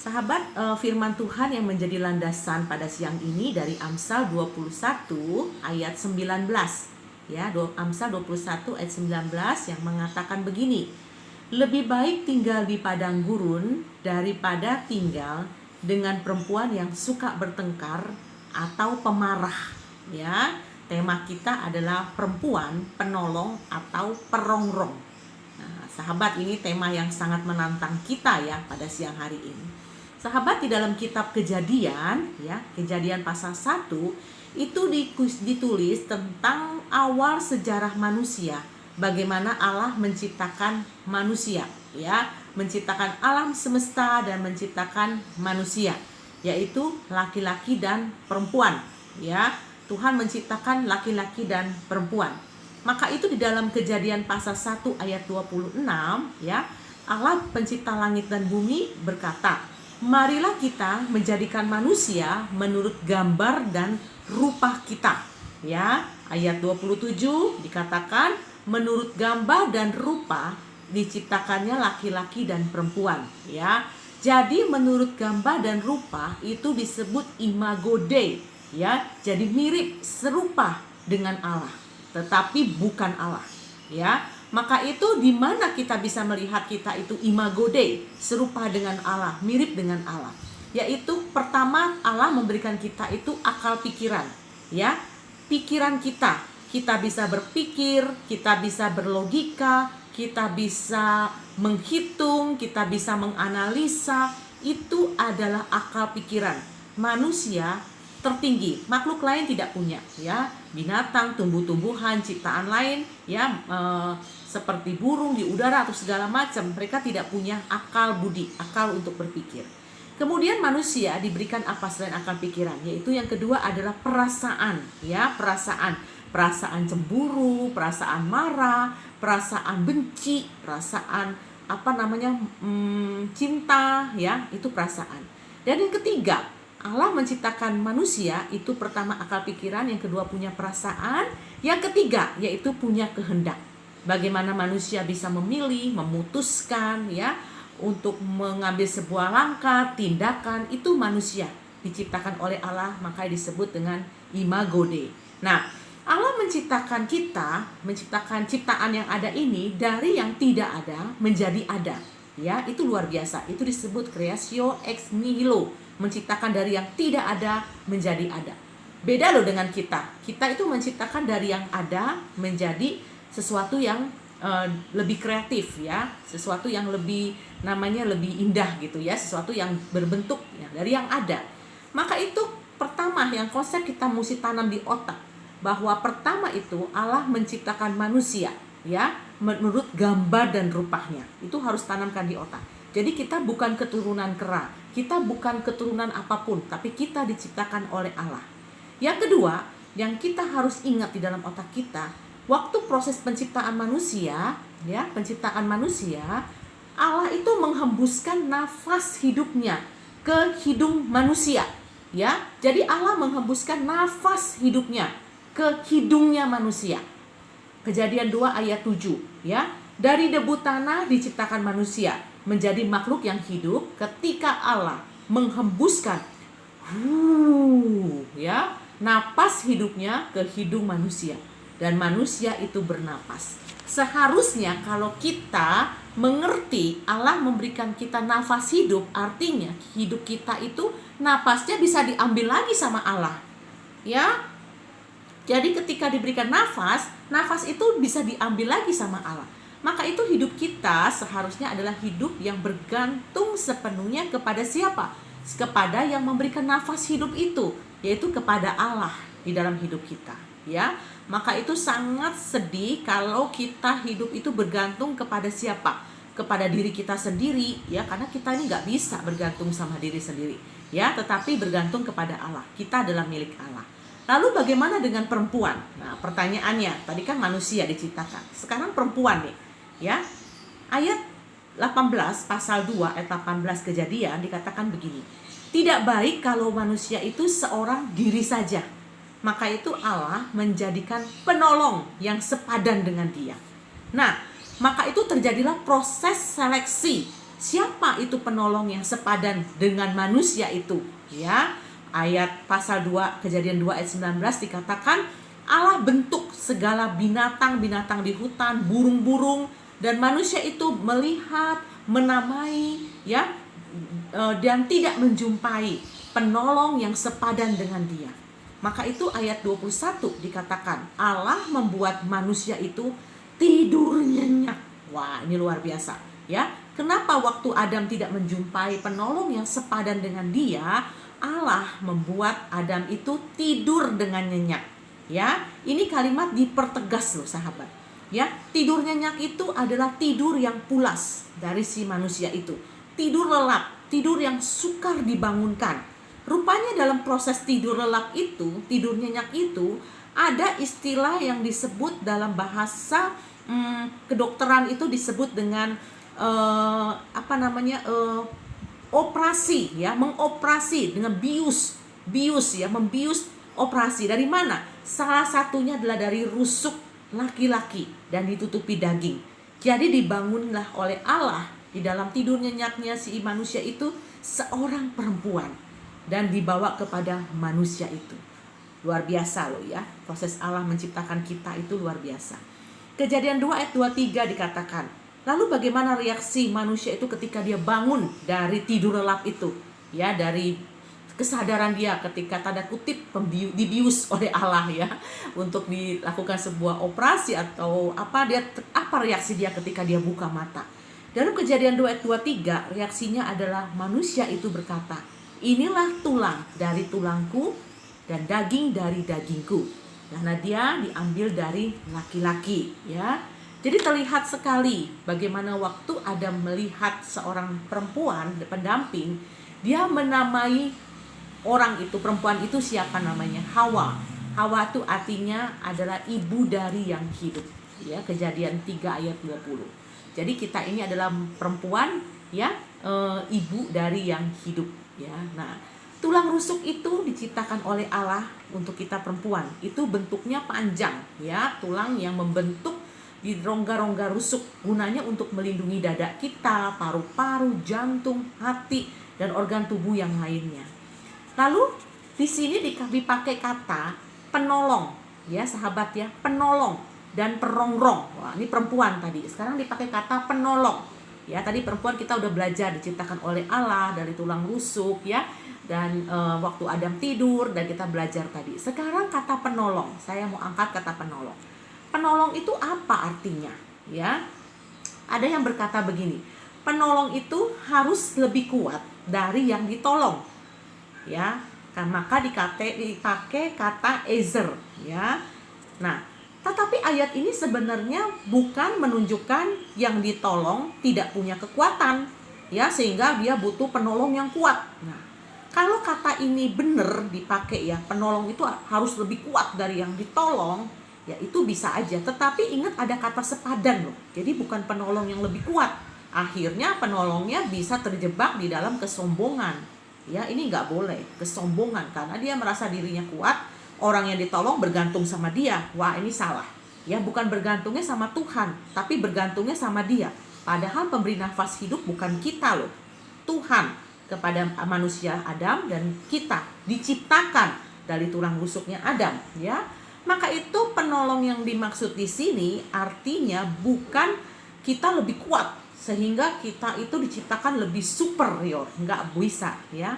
Sahabat, firman Tuhan yang menjadi landasan pada siang ini dari Amsal 21 ayat 19. Ya, Amsal 21 ayat 19 yang mengatakan begini. Lebih baik tinggal di padang gurun daripada tinggal dengan perempuan yang suka bertengkar atau pemarah. Ya, tema kita adalah perempuan penolong atau perongrong. Nah, sahabat, ini tema yang sangat menantang kita ya pada siang hari ini. Sahabat, di dalam kitab Kejadian, ya, Kejadian pasal 1 itu ditulis tentang awal sejarah manusia, bagaimana Allah menciptakan manusia, ya, menciptakan alam semesta dan menciptakan manusia, yaitu laki-laki dan perempuan, ya. Tuhan menciptakan laki-laki dan perempuan. Maka itu di dalam Kejadian pasal 1 ayat 26, ya, Allah pencipta langit dan bumi berkata, marilah kita menjadikan manusia menurut gambar dan rupa kita. Ya, ayat 27 dikatakan menurut gambar dan rupa diciptakannya laki-laki dan perempuan, ya. Jadi menurut gambar dan rupa itu disebut imago Dei, ya. Jadi mirip, serupa dengan Allah, tetapi bukan Allah, ya. Maka itu di mana kita bisa melihat kita itu imago Dei, serupa dengan Allah, mirip dengan Allah. Yaitu pertama, Allah memberikan kita itu akal pikiran, ya. Pikiran kita bisa berpikir, kita bisa berlogika, kita bisa menghitung, kita bisa menganalisa. Itu adalah akal pikiran. Manusia tertinggi, makhluk lain tidak punya, ya. Binatang, tumbuh-tumbuhan, ciptaan lain, ya, seperti burung di udara atau segala macam, mereka tidak punya akal budi, akal untuk berpikir. Kemudian manusia diberikan apa selain akal pikiran, yaitu yang kedua adalah perasaan, ya, perasaan cemburu, perasaan marah, perasaan benci, perasaan cinta, ya, itu perasaan. Dan yang ketiga, Allah menciptakan manusia itu pertama akal pikiran, yang kedua punya perasaan, yang ketiga yaitu punya kehendak. Bagaimana manusia bisa memilih, memutuskan, ya, untuk mengambil sebuah langkah, tindakan, itu manusia diciptakan oleh Allah, maka disebut dengan imago Dei. Nah, Allah menciptakan kita, menciptakan ciptaan yang ada ini dari yang tidak ada menjadi ada. Ya, itu luar biasa. Itu disebut creatio ex nihilo, menciptakan dari yang tidak ada menjadi ada. Beda loh dengan kita. Kita itu menciptakan dari yang ada menjadi sesuatu yang lebih kreatif, ya, sesuatu yang lebih indah gitu, ya, sesuatu yang berbentuk, ya, dari yang ada. Maka itu pertama yang konsep kita mesti tanam di otak, bahwa pertama itu Allah menciptakan manusia, ya, menurut gambar dan rupanya. Itu harus tanamkan di otak. Jadi kita bukan keturunan kera, kita bukan keturunan apapun, tapi kita diciptakan oleh Allah. Yang kedua, yang kita harus ingat di dalam otak kita, waktu proses penciptaan manusia, ya, Allah itu menghembuskan nafas hidupnya ke hidung manusia, ya. Jadi Allah menghembuskan nafas hidupnya ke hidungnya manusia. Kejadian 2 ayat 7, ya. Dari debu tanah diciptakan manusia menjadi makhluk yang hidup ketika Allah menghembuskan ya, napas hidupnya ke hidung manusia, dan manusia itu bernapas. Seharusnya kalau kita mengerti Allah memberikan kita nafas hidup, artinya hidup kita itu napasnya bisa diambil lagi sama Allah, ya. Jadi ketika diberikan nafas itu bisa diambil lagi sama Allah. Maka itu hidup kita seharusnya adalah hidup yang bergantung sepenuhnya kepada siapa? Kepada yang memberikan nafas hidup itu, yaitu kepada Allah di dalam hidup kita, ya. Maka itu sangat sedih kalau kita hidup itu bergantung kepada siapa? Kepada diri kita sendiri, ya, karena kita ini nggak bisa bergantung sama diri sendiri, ya, tetapi bergantung kepada Allah. Kita adalah milik Allah. Lalu bagaimana dengan perempuan? Nah, pertanyaannya, tadi kan manusia diciptakan, sekarang perempuan nih, ya. Ayat 18 pasal 2 ayat 18 Kejadian dikatakan begini. Tidak baik kalau manusia itu seorang diri saja. Maka itu Allah menjadikan penolong yang sepadan dengan dia. Nah, maka itu terjadilah proses seleksi Siapa itu penolong yang sepadan dengan manusia itu? Ya, ayat pasal 2 Kejadian 2 ayat 19 dikatakan Allah bentuk segala binatang-binatang di hutan, burung-burung, dan manusia itu melihat, menamai, ya, dan tidak menjumpai penolong yang sepadan dengan dia. Maka itu ayat 21 dikatakan Allah membuat manusia itu tidur nyenyak. Wah, ini luar biasa, ya. Kenapa waktu Adam tidak menjumpai penolong yang sepadan dengan dia, Allah membuat Adam itu tidur dengan nyenyak. Ya, ini kalimat dipertegas loh sahabat. Ya, tidur nyenyak itu adalah tidur yang pulas dari si manusia itu. Tidur lelap, tidur yang sukar dibangunkan. Rupanya dalam proses tidur lelap itu, tidur nyenyak itu, ada istilah yang disebut dalam bahasa kedokteran itu disebut dengan operasi, ya, mengoperasi dengan bius ya, membius operasi. Dari mana? Salah satunya adalah dari rusuk laki-laki dan ditutupi daging. Jadi dibangunlah oleh Allah di dalam tidur nyenyaknya si manusia itu seorang perempuan dan dibawa kepada manusia itu. Luar biasa loh ya, proses Allah menciptakan kita itu luar biasa. Kejadian 2 ayat 23 dikatakan, lalu bagaimana reaksi manusia itu ketika dia bangun dari tidur lelap itu? Ya, dari kesadaran dia ketika tanda kutip dibius oleh Allah ya, untuk dilakukan sebuah operasi atau apa reaksi dia ketika dia buka mata. Dalam Kejadian 2 ayat 23 reaksinya adalah manusia itu berkata, inilah tulang dari tulangku dan daging dari dagingku. Karena dia diambil dari laki-laki ya. Jadi terlihat sekali bagaimana waktu Adam melihat seorang perempuan pendamping, dia menamai orang itu, perempuan itu siapa namanya? Hawa. Hawa itu artinya adalah ibu dari yang hidup ya, Kejadian 3 ayat 20. Jadi kita ini adalah perempuan ya, ibu dari yang hidup ya. Nah, tulang rusuk itu diciptakan oleh Allah untuk kita perempuan. Itu bentuknya panjang ya, tulang yang membentuk di rongga-rongga rusuk, gunanya untuk melindungi dada kita, paru-paru, jantung, hati, dan organ tubuh yang lainnya. Lalu di sini dipakai kata penolong ya sahabat ya, penolong dan perongrong. Wah, ini perempuan tadi. Sekarang dipakai kata penolong. Ya, tadi perempuan kita udah belajar diciptakan oleh Allah dari tulang rusuk ya. Dan waktu Adam tidur dan kita belajar tadi. Sekarang kata penolong, saya mau angkat kata penolong. Penolong itu apa artinya? Ya, ada yang berkata begini, penolong itu harus lebih kuat dari yang ditolong. Ya, kan maka dipakai kata ezer. Ya, nah, tetapi ayat ini sebenarnya bukan menunjukkan yang ditolong tidak punya kekuatan, ya, sehingga dia butuh penolong yang kuat. Nah, kalau kata ini benar dipakai ya, penolong itu harus lebih kuat dari yang ditolong, ya itu bisa aja. Tetapi ingat ada kata sepadan loh. Jadi bukan penolong yang lebih kuat. Akhirnya penolongnya bisa terjebak di dalam kesombongan. Ya, ini nggak boleh, kesombongan, karena dia merasa dirinya kuat. Orang yang ditolong bergantung sama dia. Wah, ini salah. Ya, bukan bergantungnya sama Tuhan, tapi bergantungnya sama dia. Padahal pemberi nafas hidup bukan kita loh, Tuhan kepada manusia Adam, dan kita diciptakan dari tulang rusuknya Adam ya. Maka itu penolong yang dimaksud di sini artinya bukan kita lebih kuat sehingga kita itu diciptakan lebih superior, nggak bisa ya.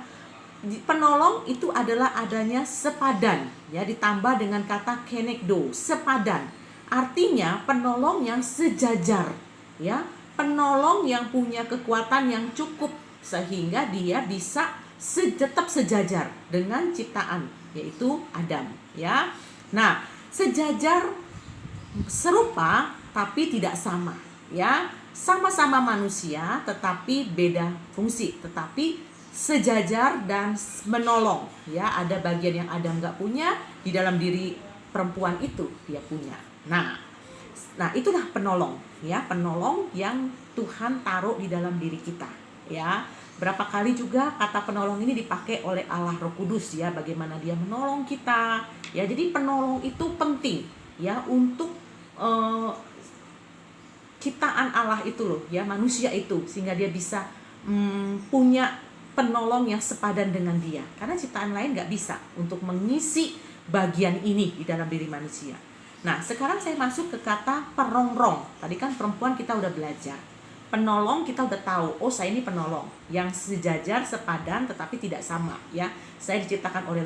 Penolong itu adalah adanya sepadan ya, ditambah dengan kata kenekdo, sepadan. Artinya penolong yang sejajar ya, penolong yang punya kekuatan yang cukup sehingga dia bisa tetap sejajar dengan ciptaan yaitu Adam ya. Nah, sejajar serupa tapi tidak sama ya. Sama-sama manusia tetapi beda fungsi, tetapi sejajar dan menolong ya. Ada bagian yang Adam nggak punya, di dalam diri perempuan itu dia punya. Nah, itulah penolong ya, penolong yang Tuhan taruh di dalam diri kita ya. Berapa kali juga kata penolong ini dipakai oleh Allah Roh Kudus ya, bagaimana dia menolong kita ya. Jadi penolong itu penting ya untuk ciptaan Allah itu loh ya, manusia itu, sehingga dia bisa punya penolong yang sepadan dengan dia, karena ciptaan lain nggak bisa untuk mengisi bagian ini di dalam diri manusia. Nah, sekarang saya masuk ke kata perongrong. Tadi kan perempuan kita udah belajar. Penolong kita udah tahu, oh saya ini penolong yang sejajar, sepadan, tetapi tidak sama ya. Saya diciptakan oleh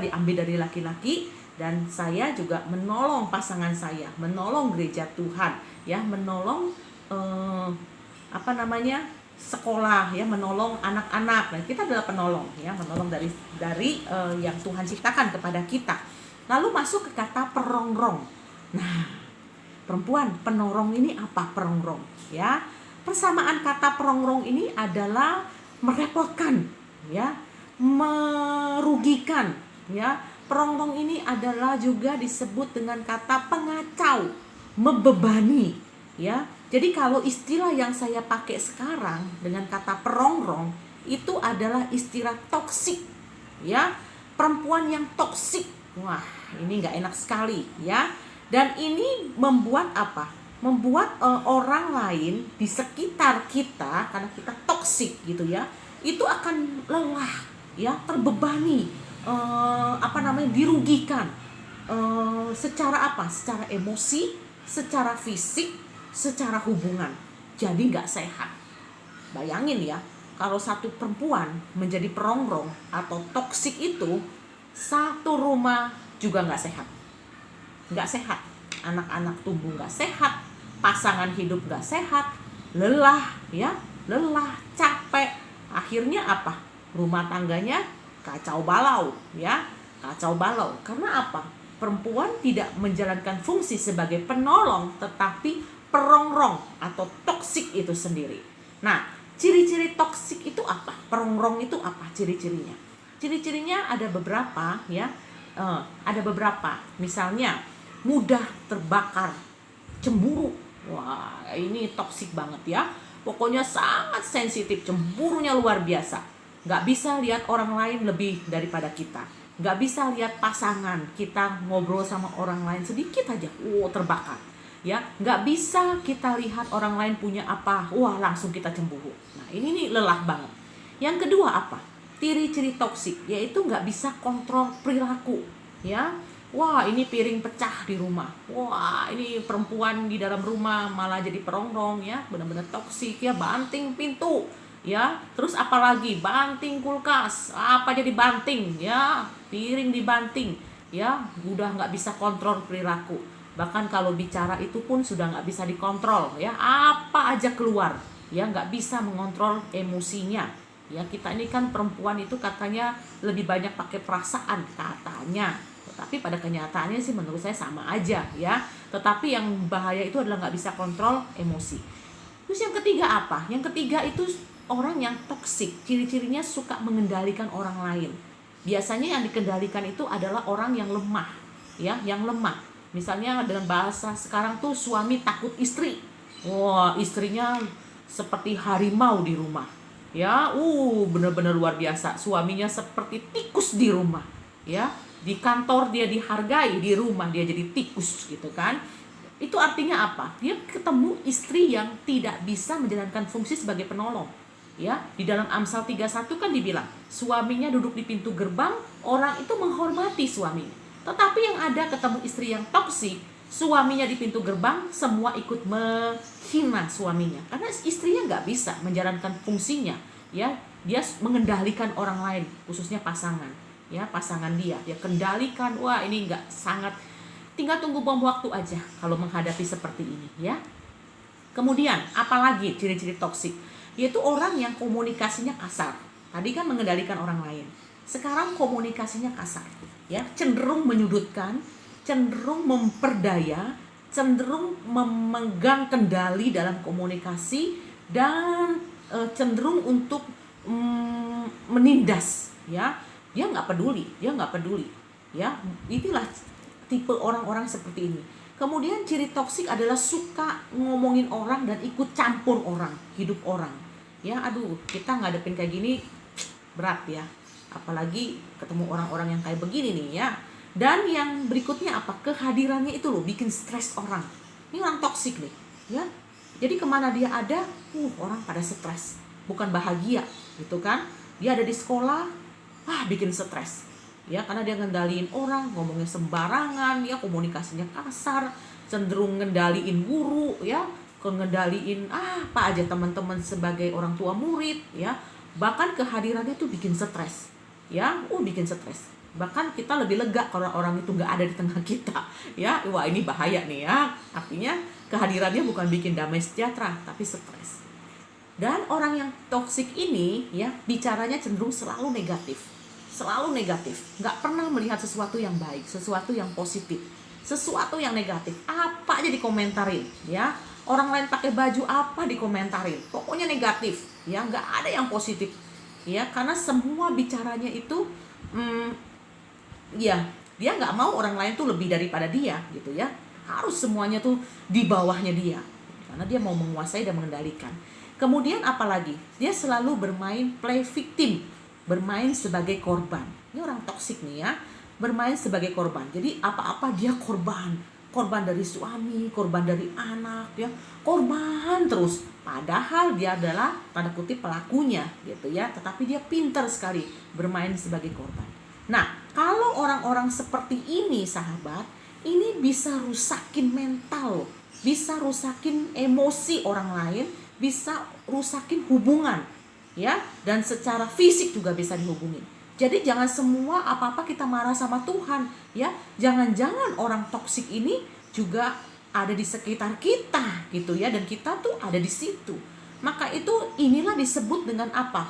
diambil dari laki-laki, dan saya juga menolong pasangan saya, menolong gereja Tuhan ya, menolong sekolah ya, menolong anak-anak. Nah, kita adalah penolong ya, menolong dari yang Tuhan ciptakan kepada kita. Lalu masuk ke kata perongrong. Nah, perempuan, penolong ini apa perongrong ya? Persamaan kata perongrong ini adalah merepotkan ya, merugikan ya. Perongrong ini adalah juga disebut dengan kata pengacau, membebani ya. Jadi kalau istilah yang saya pakai sekarang dengan kata perongrong itu adalah istilah toksik ya. Perempuan yang toksik. Wah, ini nggak enak sekali ya. Dan ini membuat apa? Membuat orang lain di sekitar kita, karena kita toksik gitu ya, itu akan lelah ya, terbebani, dirugikan secara apa? Secara emosi, secara fisik, secara hubungan. Jadi nggak sehat. Bayangin ya, kalau satu perempuan menjadi perongrong atau toksik itu, satu rumah juga nggak sehat. Nggak sehat. Anak-anak tumbuh nggak sehat, pasangan hidup nggak sehat, lelah ya, capek. Akhirnya apa? Rumah tangganya kacau balau ya, kacau balau. Karena apa? Perempuan tidak menjalankan fungsi sebagai penolong, tetapi perongrong atau toksik itu sendiri. Nah, ciri-ciri toksik itu apa? Perongrong itu apa ciri-cirinya? Ciri-cirinya ada beberapa ya. Ada beberapa. Misalnya mudah terbakar, cemburu. Wah, ini toksik banget ya. Pokoknya sangat sensitif, cemburunya luar biasa. Nggak bisa lihat orang lain lebih daripada kita. Nggak bisa lihat pasangan kita ngobrol sama orang lain sedikit aja, terbakar. Ya, nggak bisa kita lihat orang lain punya apa, wah langsung kita cemburu. Nah, ini nih lelah banget. Yang kedua apa? Ciri-ciri toksik, yaitu nggak bisa kontrol perilaku. Ya, wah ini piring pecah di rumah. Wah ini perempuan di dalam rumah malah jadi perongrong ya, benar-benar toksik ya, banting pintu. Ya, terus apalagi banting kulkas, apa jadi banting ya, piring dibanting ya, udah nggak bisa kontrol perilaku. Bahkan kalau bicara itu pun sudah nggak bisa dikontrol ya, apa aja keluar ya, nggak bisa mengontrol emosinya ya. Kita ini kan perempuan itu katanya lebih banyak pakai perasaan katanya, tetapi pada kenyataannya sih menurut saya sama aja ya. Tetapi yang bahaya itu adalah nggak bisa kontrol emosi. Terus yang ketiga apa? Yang ketiga itu orang yang toksik, ciri-cirinya suka mengendalikan orang lain. Biasanya yang dikendalikan itu adalah orang yang lemah ya, yang lemah. Misalnya dengan bahasa sekarang tuh suami takut istri. Wah, istrinya seperti harimau di rumah. Ya, benar-benar luar biasa. Suaminya seperti tikus di rumah. Ya, di kantor dia dihargai, di rumah dia jadi tikus gitu kan. Itu artinya apa? Dia ketemu istri yang tidak bisa menjalankan fungsi sebagai penolong. Ya, di dalam Amsal 31 kan dibilang, suaminya duduk di pintu gerbang, orang itu menghormati suaminya. Tetapi yang ada ketemu istri yang toksik, suaminya di pintu gerbang, semua ikut menghina suaminya. Karena istrinya nggak bisa menjalankan fungsinya. Ya, dia mengendalikan orang lain, khususnya pasangan. Ya, pasangan dia kendalikan. Wah, ini nggak, sangat, tinggal tunggu bom waktu aja kalau menghadapi seperti ini ya. Kemudian, apalagi ciri-ciri toksik? Yaitu orang yang komunikasinya kasar. Tadi kan mengendalikan orang lain. Sekarang komunikasinya kasar. Ya, cenderung menyudutkan, cenderung memperdaya, cenderung memegang kendali dalam komunikasi, dan cenderung untuk menindas. Ya, dia nggak peduli. Ya, itulah tipe orang-orang seperti ini. Kemudian ciri toksik adalah suka ngomongin orang dan ikut campur orang, hidup orang. Ya, kita ngadepin kayak gini berat ya. Apalagi ketemu orang-orang yang kayak begini nih ya. Dan yang berikutnya apa? Kehadirannya itu loh bikin stres orang. Ini orang toksik nih, ya. Jadi kemana dia ada, orang pada stres, bukan bahagia, gitu kan? Dia ada di sekolah, bikin stres, ya, karena dia ngendaliin orang, ngomongnya sembarangan, ya, komunikasinya kasar, cenderung ngendaliin guru, ya, ngendaliin apa aja teman-teman sebagai orang tua murid, ya, bahkan kehadirannya tuh bikin stres, ya, bikin stres. Bahkan kita lebih lega kalau orang itu nggak ada di tengah kita, ya. Wah, ini bahaya nih, ya. Artinya kehadirannya bukan bikin damai sejahtera, tapi stres. Dan orang yang toksik ini, ya, bicaranya cenderung selalu negatif, nggak pernah melihat sesuatu yang baik, sesuatu yang positif, sesuatu yang negatif, apa aja dikomentarin, ya. Orang lain pakai baju apa dikomentarin, pokoknya negatif, ya, nggak ada yang positif, ya, karena semua bicaranya itu ya, dia nggak mau orang lain tuh lebih daripada dia, gitu ya. Harus semuanya tuh di bawahnya dia, karena dia mau menguasai dan mengendalikan. Kemudian apalagi, dia selalu bermain play victim, bermain sebagai korban. Ini orang toksik nih, ya, bermain sebagai korban. Jadi apa-apa dia korban dari suami, korban dari anak, ya, korban terus. Padahal dia adalah tanda kutip pelakunya, gitu ya. Tetapi dia pintar sekali bermain sebagai korban. Nah, kalau orang-orang seperti ini, sahabat, ini bisa rusakin mental, bisa rusakin emosi orang lain, bisa rusakin hubungan, ya, dan secara fisik juga bisa dihubungin. Jadi jangan semua apa-apa kita marah sama Tuhan, ya. Jangan-jangan orang toksik ini juga ada di sekitar kita, gitu ya, dan kita tuh ada di situ. Maka inilah disebut dengan apa?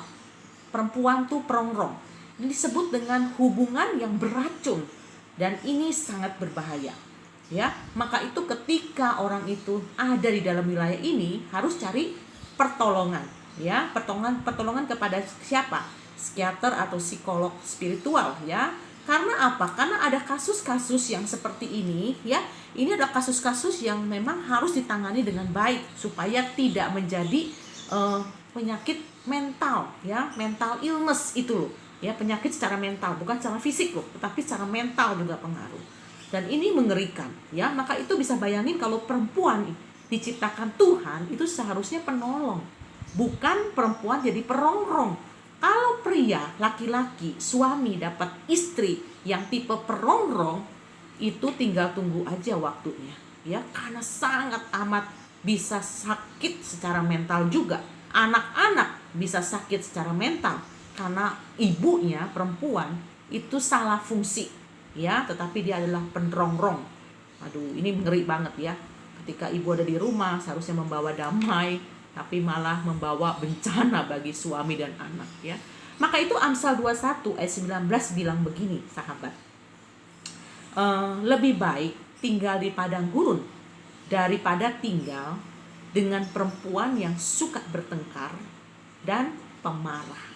Perempuan tuh perongrong. Disebut dengan hubungan yang beracun, dan ini sangat berbahaya, ya. Maka ketika orang itu ada di dalam wilayah ini harus cari pertolongan, ya, pertolongan kepada siapa? Psikiater atau psikolog spiritual, ya. Karena apa? Karena ada kasus-kasus yang seperti ini, ya. Ini adalah kasus-kasus yang memang harus ditangani dengan baik supaya tidak menjadi penyakit mental, ya, mental illness itu loh. Ya, penyakit secara mental, bukan secara fisik loh, tetapi secara mental juga pengaruh. Dan ini mengerikan, ya. Maka bisa bayangin kalau perempuan diciptakan Tuhan itu seharusnya penolong, bukan perempuan jadi perongrong. Kalau pria, laki-laki, suami dapat istri yang tipe perongrong, itu tinggal tunggu aja waktunya, ya, karena sangat amat bisa sakit secara mental juga. Anak-anak bisa sakit secara mental karena ibunya perempuan itu salah fungsi, ya, tetapi dia adalah perongrong. Aduh, ini ngeri banget, ya. Ketika ibu ada di rumah seharusnya membawa damai, tapi malah membawa bencana bagi suami dan anak, ya. Maka Amsal 21 ayat 19 bilang begini, sahabat. Lebih baik tinggal di padang gurun daripada tinggal dengan perempuan yang suka bertengkar dan pemarah.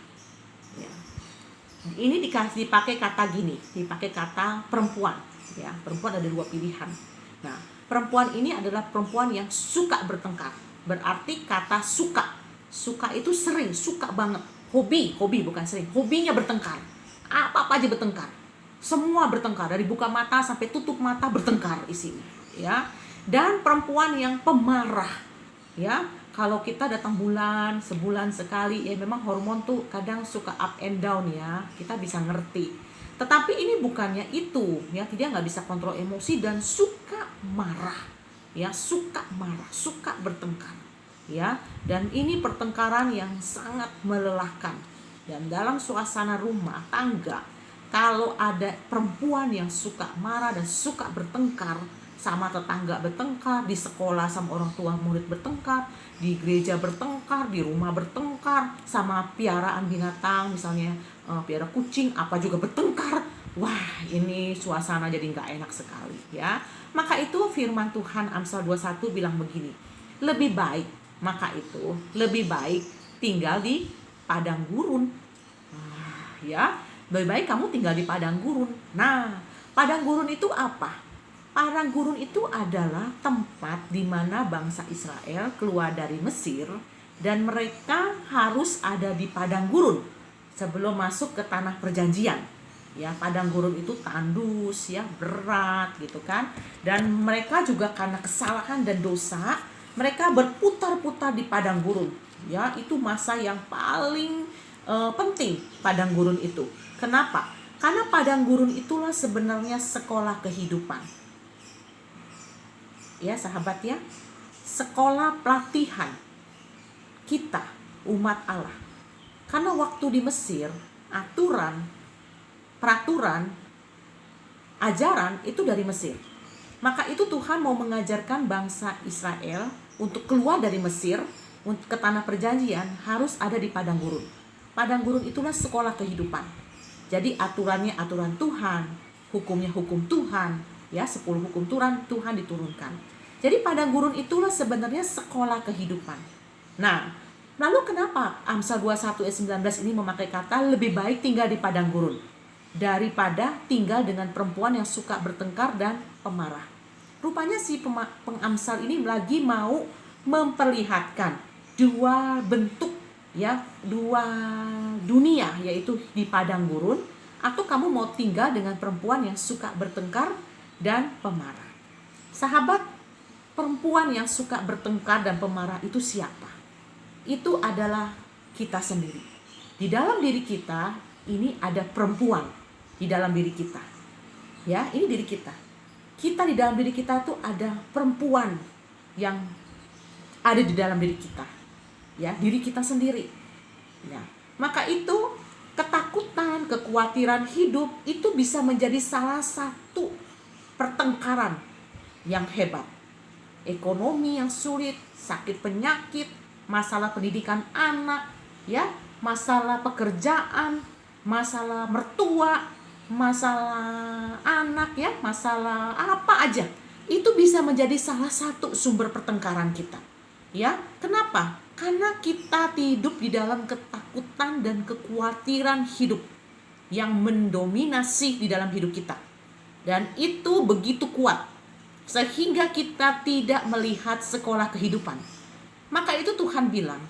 Ya. Ini dipakai kata gini, dipakai kata perempuan, ya. Perempuan ada dua pilihan. Nah, perempuan ini adalah perempuan yang suka bertengkar. Berarti kata suka itu sering, suka banget. Hobi bukan sering, hobinya bertengkar. Apa-apa aja bertengkar. Semua bertengkar, dari buka mata sampai tutup mata bertengkar isinya, ya. Dan perempuan yang pemarah, ya. Kalau kita datang sebulan sekali, ya memang hormon tuh kadang suka up and down, ya. Kita bisa ngerti. Tetapi ini bukannya itu, ya. Dia nggak bisa kontrol emosi dan suka marah, ya. Suka marah, suka bertengkar, ya. Dan ini pertengkaran yang sangat melelahkan. Dan dalam suasana rumah tangga, kalau ada perempuan yang suka marah dan suka bertengkar, sama tetangga bertengkar, di sekolah sama orang tua murid bertengkar, di gereja bertengkar, di rumah bertengkar, sama piaraan binatang, misalnya piara kucing, apa juga bertengkar. Wah, ini suasana jadi nggak enak sekali, ya. Maka firman Tuhan Amsal 21 bilang begini, lebih baik tinggal di padang gurun. Ya, lebih baik kamu tinggal di padang gurun. Nah, padang gurun itu apa? Padang gurun itu adalah tempat di mana bangsa Israel keluar dari Mesir dan mereka harus ada di padang gurun sebelum masuk ke tanah perjanjian. Ya, padang gurun itu tandus, ya, berat gitu kan. Dan mereka juga karena kesalahan dan dosa, Mereka berputar-putar di padang gurun. Ya, itu masa yang paling penting padang gurun itu. Kenapa? Karena padang gurun itulah sebenarnya sekolah kehidupan. Ya, sahabat ya. Sekolah pelatihan kita umat Allah. Karena waktu di Mesir, aturan, peraturan, ajaran itu dari Mesir. Maka itu Tuhan mau mengajarkan bangsa Israel untuk keluar dari Mesir ke tanah perjanjian harus ada di padang gurun. Padang gurun itulah sekolah kehidupan. Jadi aturannya aturan Tuhan, hukumnya hukum Tuhan, ya 10 hukum Tuhan diturunkan. Jadi padang gurun itulah sebenarnya sekolah kehidupan. Nah, lalu kenapa Amsal 21 ayat 19 ini memakai kata lebih baik tinggal di padang gurun daripada tinggal dengan perempuan yang suka bertengkar dan pemarah? Rupanya si pengamsal ini lagi mau memperlihatkan dua bentuk, ya, dua dunia, yaitu di padang gurun atau kamu mau tinggal dengan perempuan yang suka bertengkar dan pemarah. Sahabat, perempuan yang suka bertengkar dan pemarah itu siapa? Itu adalah kita sendiri. Di dalam diri kita ini ada perempuan di dalam diri kita. Ya, ini diri kita. Kita di dalam diri kita tuh ada perempuan yang ada di dalam diri kita. Ya, diri kita sendiri. Ya. Maka itu ketakutan, kekhawatiran hidup itu bisa menjadi salah satu pertengkaran yang hebat. Ekonomi yang sulit, sakit penyakit, masalah pendidikan anak, ya, masalah pekerjaan, masalah mertua, masalah anak, ya, masalah apa aja, itu bisa menjadi salah satu sumber pertengkaran kita. Ya, kenapa? Karena kita hidup di dalam ketakutan dan kekhawatiran hidup yang mendominasi di dalam hidup kita. Dan itu begitu kuat sehingga kita tidak melihat sekolah kehidupan. Maka itu Tuhan bilang,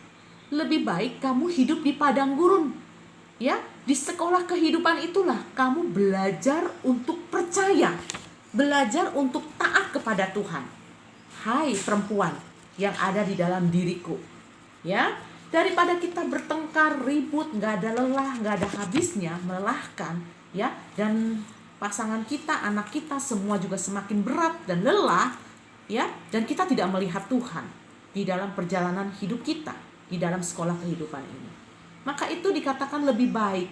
lebih baik kamu hidup di padang gurun. Ya, di sekolah kehidupan itulah kamu belajar untuk percaya, belajar untuk taat kepada Tuhan. Hai perempuan yang ada di dalam diriku, ya, daripada kita bertengkar, ribut, nggak ada lelah, nggak ada habisnya, melelahkan, ya, dan pasangan kita, anak kita semua juga semakin berat dan lelah, ya, dan kita tidak melihat Tuhan di dalam perjalanan hidup kita, di dalam sekolah kehidupan ini. Maka itu dikatakan lebih baik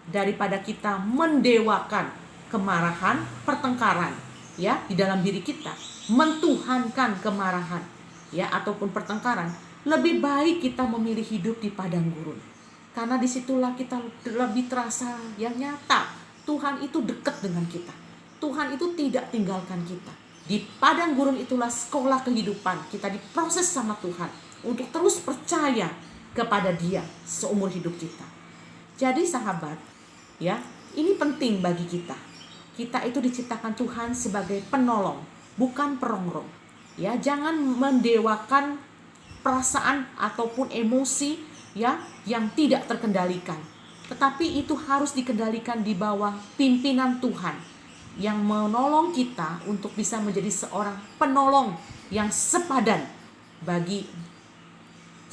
daripada kita mendewakan kemarahan, pertengkaran, ya, di dalam diri kita, mentuhankan kemarahan, ya, ataupun pertengkaran. Lebih baik kita memilih hidup di padang gurun, karena disitulah kita lebih terasa yang nyata Tuhan itu dekat dengan kita. Tuhan itu tidak tinggalkan kita. Di padang gurun itulah sekolah kehidupan. Kita diproses sama Tuhan untuk terus percaya kepada Dia seumur hidup kita. Jadi sahabat, ya, ini penting bagi kita. Kita itu diciptakan Tuhan sebagai penolong, bukan perongrong. Ya, jangan mendewakan perasaan ataupun emosi, ya, yang tidak terkendalikan. Tetapi itu harus dikendalikan di bawah pimpinan Tuhan yang menolong kita untuk bisa menjadi seorang penolong yang sepadan bagi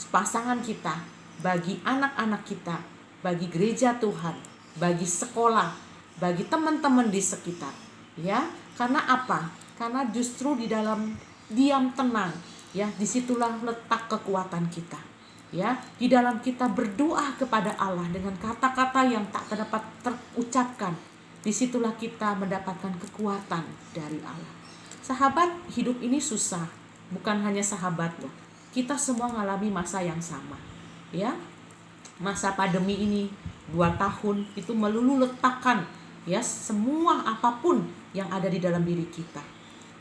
pasangan kita, bagi anak-anak kita, bagi gereja Tuhan, bagi sekolah, bagi teman-teman di sekitar. Ya, karena apa? Karena justru di dalam diam tenang, ya, disitulah letak kekuatan kita. Ya, di dalam kita berdoa kepada Allah dengan kata-kata yang tak dapat terucapkan, disitulah kita mendapatkan kekuatan dari Allah. Sahabat, hidup ini susah, bukan hanya sahabat loh. Kita semua mengalami masa yang sama, ya. Masa pandemi ini 2 tahun itu melulu letakkan, ya, semua apapun yang ada di dalam diri kita.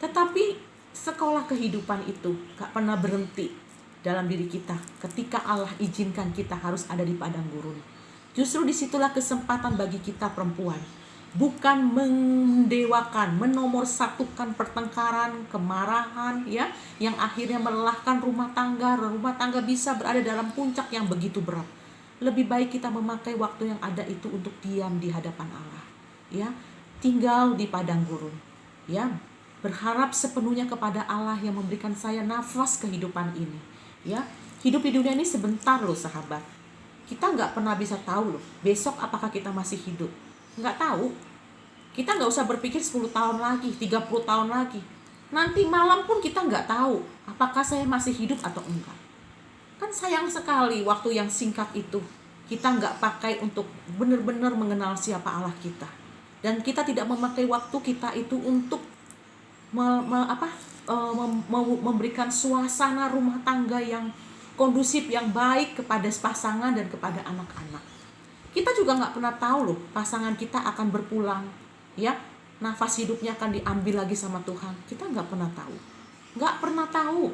Tetapi sekolah kehidupan itu gak pernah berhenti dalam diri kita ketika Allah izinkan kita harus ada di padang gurun. Justru disitulah kesempatan bagi kita perempuan, bukan mendewakan, menomorsatukan pertengkaran, kemarahan, ya, yang akhirnya melelahkan rumah tangga bisa berada dalam puncak yang begitu berat. Lebih baik kita memakai waktu yang ada itu untuk diam di hadapan Allah, ya, tinggal di padang gurun, ya, berharap sepenuhnya kepada Allah yang memberikan saya nafas kehidupan ini. Ya, hidup di dunia ini sebentar loh sahabat. Kita nggak pernah bisa tahu loh, besok apakah kita masih hidup. Nggak tahu. Kita nggak usah berpikir 10 tahun lagi, 30 tahun lagi. Nanti malam pun kita nggak tahu apakah saya masih hidup atau enggak. Kan sayang sekali waktu yang singkat itu kita nggak pakai untuk benar-benar mengenal siapa Allah kita. Dan kita tidak memakai waktu kita itu untuk memberikan suasana rumah tangga yang kondusif, yang baik kepada pasangan dan kepada anak-anak. Kita juga nggak pernah tahu loh, pasangan kita akan berpulang, ya, nafas hidupnya akan diambil lagi sama Tuhan. Kita nggak pernah tahu,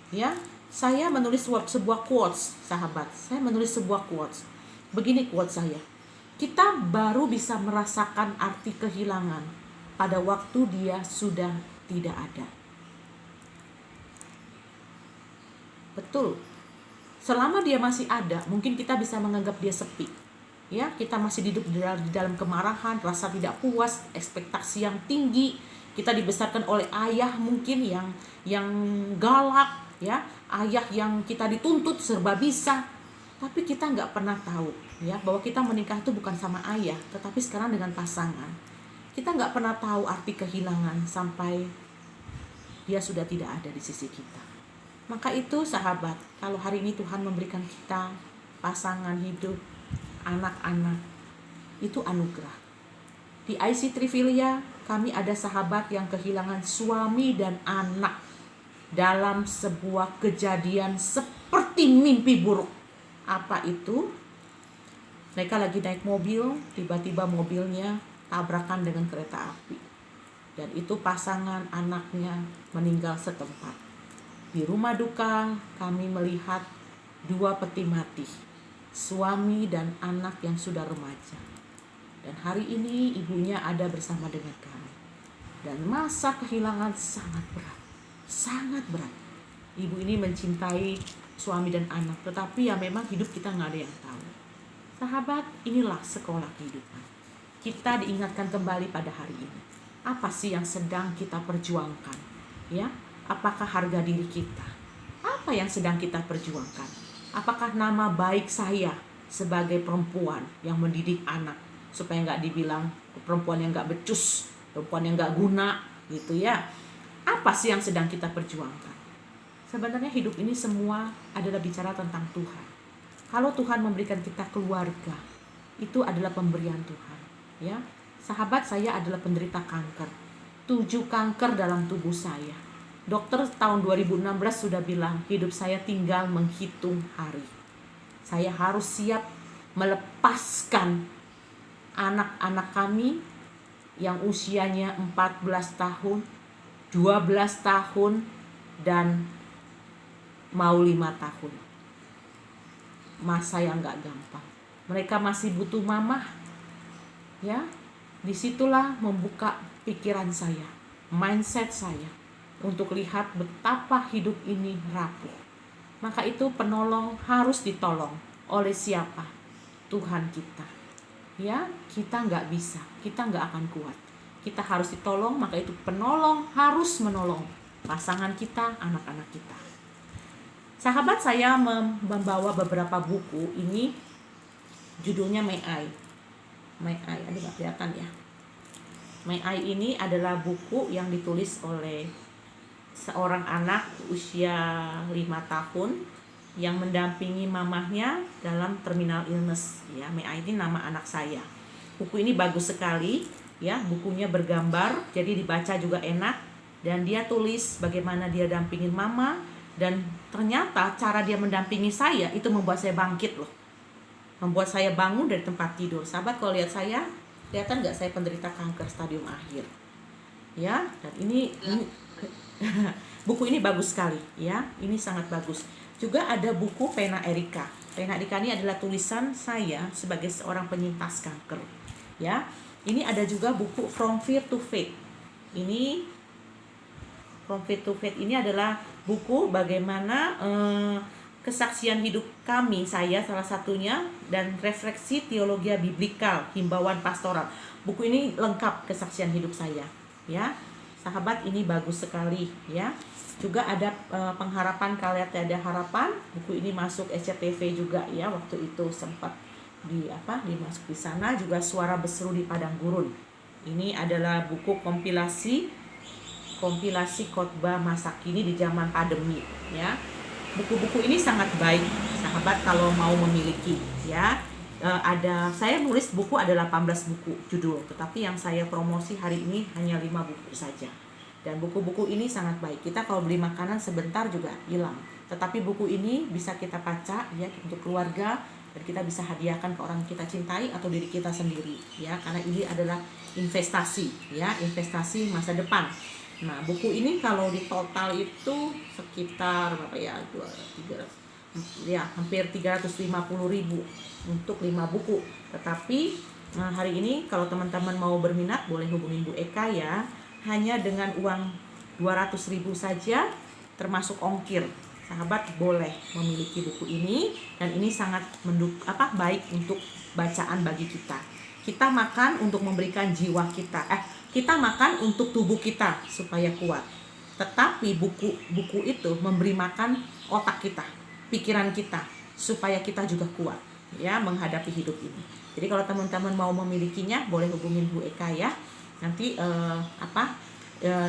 ya. Saya menulis sebuah quotes, sahabat. Saya menulis sebuah quotes. Begini quotes saya: kita baru bisa merasakan arti kehilangan pada waktu dia sudah tidak ada. Betul. Selama dia masih ada, mungkin kita bisa menganggap dia sepi. Ya, kita masih hidup di dalam kemarahan, rasa tidak puas, ekspektasi yang tinggi. Kita dibesarkan oleh ayah mungkin yang galak, ya, ayah yang kita dituntut serba bisa. Tapi kita nggak pernah tahu, ya, bahwa kita menikah itu bukan sama ayah, tetapi sekarang dengan pasangan. Kita nggak pernah tahu arti kehilangan sampai dia sudah tidak ada di sisi kita. Maka itu sahabat, kalau hari ini Tuhan memberikan kita pasangan hidup, anak-anak, itu anugerah. Di IC Trifilia kami ada sahabat yang kehilangan suami dan anak dalam sebuah kejadian seperti mimpi buruk. Apa itu? Mereka lagi naik mobil, tiba-tiba mobilnya tabrakan dengan kereta api. Dan itu pasangan anaknya meninggal setempat. Di rumah duka kami melihat 2 peti mati, suami dan anak yang sudah remaja. Dan hari ini ibunya ada bersama dengan kami. Dan masa kehilangan sangat berat. Ibu ini mencintai suami dan anak, tetapi ya memang hidup kita nggak ada yang tahu. Sahabat, inilah sekolah kehidupan. Kita diingatkan kembali pada hari ini. Apa sih yang sedang kita perjuangkan? Ya, apakah harga diri kita? Apa yang sedang kita perjuangkan? Apakah nama baik saya sebagai perempuan yang mendidik anak supaya nggak dibilang perempuan yang nggak becus, perempuan yang nggak guna, gitu ya? Apa sih yang sedang kita perjuangkan? Sebenarnya hidup ini semua adalah bicara tentang Tuhan. Kalau Tuhan memberikan kita keluarga, itu adalah pemberian Tuhan. Ya, sahabat, saya adalah penderita kanker. 7 kanker dalam tubuh saya. Dokter tahun 2016 sudah bilang hidup saya tinggal menghitung hari. Saya harus siap melepaskan anak-anak kami yang usianya 14 tahun, 12 tahun, dan mau 5 tahun. Masa yang gak gampang. Mereka masih butuh mamah. Ya, disitulah membuka pikiran saya, mindset saya, untuk lihat betapa hidup ini rapuh. Maka itu penolong harus ditolong oleh siapa? Tuhan kita. Ya, kita nggak bisa, kita nggak akan kuat. Kita harus ditolong, maka itu penolong harus menolong pasangan kita, anak-anak kita. Sahabat, saya membawa beberapa buku. Ini judulnya May I, aduh nggak kelihatan ya. May I ini adalah buku yang ditulis oleh seorang anak usia 5 tahun yang mendampingi mamahnya dalam terminal illness. Ya, May I ini nama anak saya. Buku ini bagus sekali, ya. Bukunya bergambar, jadi dibaca juga enak. Dan dia tulis bagaimana dia dampingin mama. Dan ternyata cara dia mendampingi saya itu membuat saya bangkit loh. Membuat saya bangun dari tempat tidur. Sahabat, kalau lihat saya, kelihatan nggak saya penderita kanker stadium akhir? Ya, dan ini buku ini bagus sekali, ya. Ini sangat bagus. Juga ada buku Pena Erika. Pena Erika ini adalah tulisan saya sebagai seorang penyintas kanker. Ya, ini ada juga buku From Fear to Faith. Ini From Fear to Faith ini adalah buku bagaimana kesaksian hidup kami, saya salah satunya, dan refleksi teologi biblikal, himbauan pastoral. Buku ini lengkap kesaksian hidup saya, ya. Sahabat, ini bagus sekali ya. Juga ada Pengharapan Kala Tiada Harapan. Buku ini masuk SCTV juga ya, waktu itu sempat dimasuk di sana. Juga Suara Berseru di Padang Gurun. Ini adalah buku kompilasi khotbah masa kini di zaman pandemi ya. Buku-buku ini sangat baik sahabat kalau mau memiliki ya. Saya nulis buku ada 18 buku judul, tetapi yang saya promosi hari ini hanya 5 buku saja. Dan buku-buku ini sangat baik. Kita kalau beli makanan sebentar juga hilang, tetapi buku ini bisa kita baca ya untuk keluarga, dan kita bisa hadiahkan ke orang kita cintai atau diri kita sendiri ya, karena ini adalah investasi ya, investasi masa depan. Nah, buku ini kalau di total itu sekitar hampir 350.000 untuk 5 buku. Tetapi hari ini kalau teman-teman mau berminat boleh hubungin Bu Eka ya. Hanya dengan uang 200.000 saja termasuk ongkir. Sahabat boleh memiliki buku ini, dan ini sangat baik untuk bacaan bagi kita. Kita makan untuk memberikan jiwa kita. Kita makan untuk tubuh kita supaya kuat. Tetapi buku itu memberi makan otak kita, pikiran kita, supaya kita juga kuat ya menghadapi hidup ini. Jadi kalau teman-teman mau memilikinya boleh hubungin Bu Eka ya. Nanti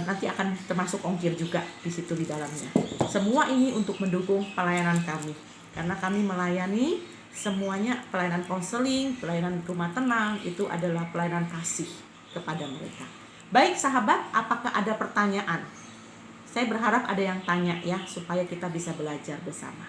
nanti akan termasuk ongkir juga di situ di dalamnya. Semua ini untuk mendukung pelayanan kami, karena kami melayani semuanya, pelayanan konseling, pelayanan rumah tenang, itu adalah pelayanan kasih kepada mereka. Baik sahabat, apakah ada pertanyaan? Saya berharap ada yang tanya ya, supaya kita bisa belajar bersama.